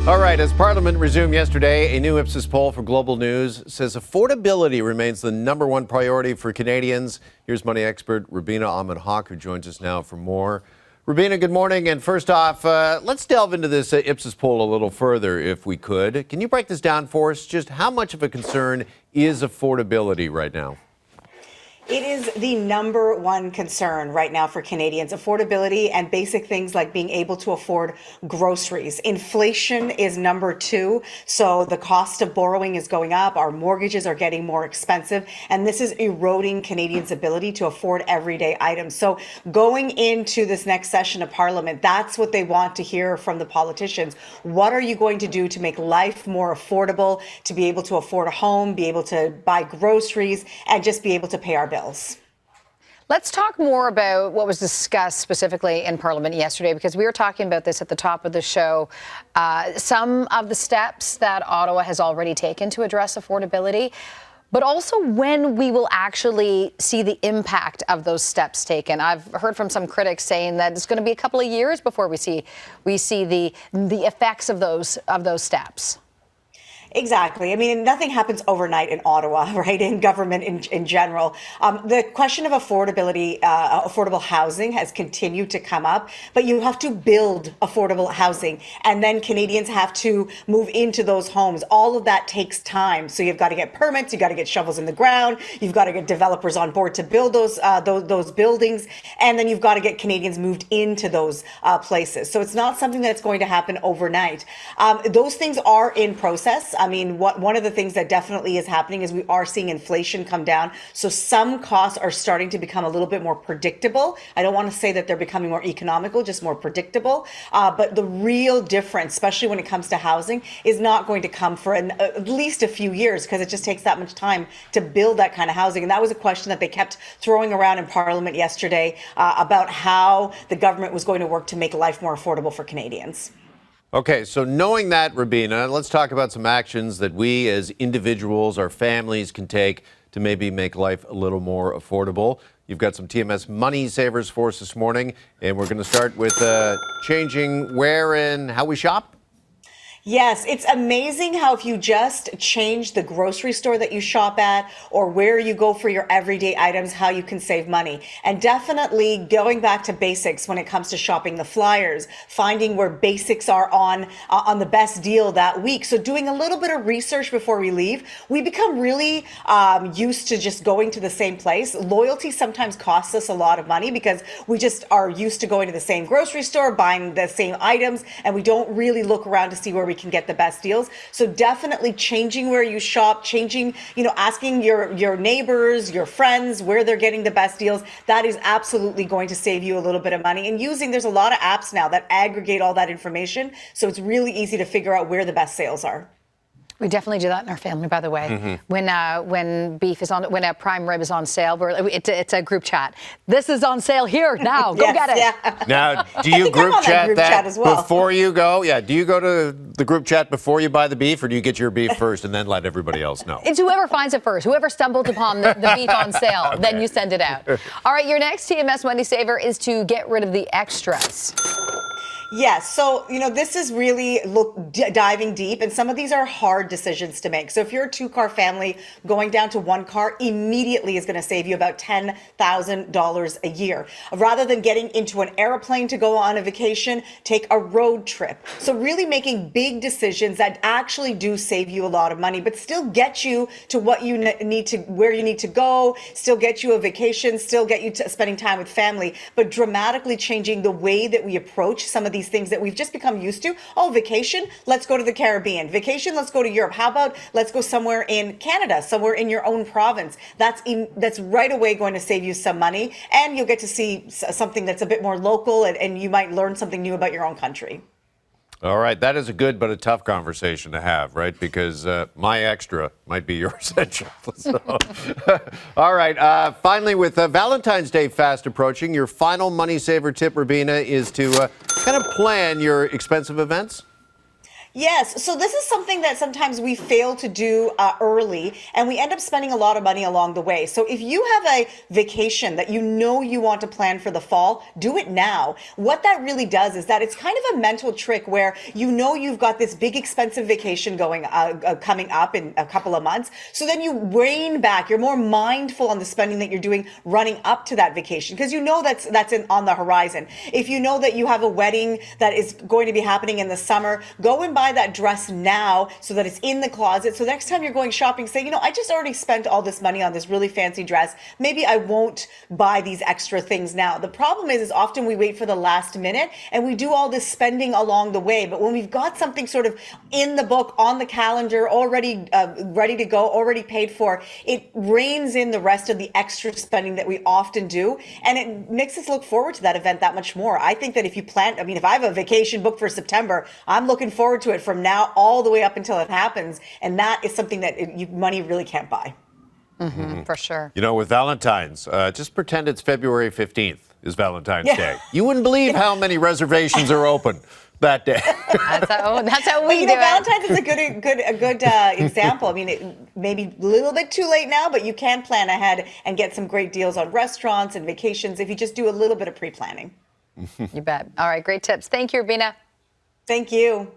All right, as Parliament resumed yesterday, a new Ipsos poll for Global News says affordability remains the #1 priority for Canadians. Here's money expert Rubina Ahmed-Haq, who joins us now for more. Rubina, good morning. And first off, let's delve into this Ipsos poll a little further, if we could. Can you break this down for us? Just how much of a concern is affordability right now? It is the #1 concern right now for Canadians, affordability and basic things like being able to afford groceries. Inflation is #2, so the cost of borrowing is going up, our mortgages are getting more expensive, and this is eroding Canadians' ability to afford everyday items. So going into this next session of Parliament, that's what they want to hear from the politicians. What are you going to do to make life more affordable, to be able to afford a home, be able to buy groceries, and just be able to pay our bills? Let's talk more about what was discussed specifically in Parliament yesterday, because we were talking about this at the top of the show. Some of the steps that Ottawa has already taken to address affordability, but also when we will actually see the impact of those steps taken. I've heard from some critics saying that it's going to be a couple of years before we see the effects of those steps. Exactly. I mean, nothing happens overnight in Ottawa, right? In government in general. The question of affordability, affordable housing has continued to come up, but you have to build affordable housing, and then Canadians have to move into those homes. All of that takes time. So you've got to get permits, you've got to get shovels in the ground, you've got to get developers on board to build those buildings, and then you've got to get Canadians moved into those places. So it's not something that's going to happen overnight. Those things are in process. I mean, one of the things that definitely is happening is we are seeing inflation come down. So some costs are starting to become a little bit more predictable. I don't want to say that they're becoming more economical, just more predictable. But the real difference, especially when it comes to housing, is not going to come for at least a few years, because it just takes that much time to build that kind of housing. And that was a question that they kept throwing around in Parliament yesterday about how the government was going to work to make life more affordable for Canadians. Okay, so knowing that, Rubina, let's talk about some actions that we as individuals, our families, can take to maybe make life a little more affordable. You've got some TMS money savers for us this morning, and we're going to start with changing where and how we shop. Yes, it's amazing how if you just change the grocery store that you shop at or where you go for your everyday items, how you can save money. And definitely going back to basics when it comes to shopping, the flyers, finding where basics are on the best deal that week. So doing a little bit of research before we leave. We become really used to just going to the same place. Loyalty sometimes costs us a lot of money because we just are used to going to the same grocery store, buying the same items, and we don't really look around to see where we can get the best deals. So definitely changing where you shop, asking your neighbors, your friends where they're getting the best deals. That is absolutely going to save you a little bit of money. And there's a lot of apps now that aggregate all that information. So it's really easy to figure out where the best sales are. We definitely do that in our family, by the way. When beef is on, when a prime rib is on sale, it's a group chat. This is on sale here now. Go get it. Yeah. Now, do you group chat that as well before you go? Yeah. Do you go to the group chat before you buy the beef, or do you get your beef first and then let everybody else know? It's whoever finds it first. Whoever stumbled upon the beef on sale, Okay. then you send it out. All right, your next TMS money saver is to get rid of the extras. Yes. So, this is really diving deep, and some of these are hard decisions to make. So if you're a 2-car family, going down to 1 car immediately is going to save you about $10,000 a year. Rather than getting into an airplane to go on a vacation, take a road trip. So really making big decisions that actually do save you a lot of money, but still get you to what you need to, where you need to go, still get you a vacation, still get you to spending time with family, but dramatically changing the way that we approach some of these things that we've just become used to. Oh, vacation, let's go to the Caribbean. Vacation, let's go to Europe. How about let's go somewhere in Canada, somewhere in your own province. That's right away going to save you some money, and you'll get to see something that's a bit more local, and you might learn something new about your own country. All right, that is a good but a tough conversation to have, right? Because my extra might be your essential. So, all right, finally, with Valentine's Day fast approaching, your final money saver tip, Rubina, is to kind of plan your expensive events. Yes. So this is something that sometimes we fail to do early, and we end up spending a lot of money along the way. So if you have a vacation that you know you want to plan for the fall, do it now. What that really does is that it's kind of a mental trick where you know you've got this big expensive vacation going coming up in a couple of months. So then you rein back. You're more mindful on the spending that you're doing running up to that vacation because you know that's on the horizon. If you know that you have a wedding that is going to be happening in the summer, go and buy that dress now so that it's in the closet. So next time you're going shopping, say, I just already spent all this money on this really fancy dress. Maybe I won't buy these extra things now. The problem is often we wait for the last minute and we do all this spending along the way. But when we've got something sort of in the book, on the calendar, already ready to go, already paid for, it reins in the rest of the extra spending that we often do. And it makes us look forward to that event that much more. I think that if you plan, if I have a vacation booked for September, I'm looking forward to it from now all the way up until it happens. And that is something that money really can't buy. Mm-hmm, for sure. With Valentine's, just pretend it's February 15th is Valentine's Day. You wouldn't believe how many reservations are open that day. That's how we do it. Valentine's is a good example. It may be a little bit too late now, but you can plan ahead and get some great deals on restaurants and vacations if you just do a little bit of pre-planning. You bet. All right, great tips. Thank you, Rubina. Thank you.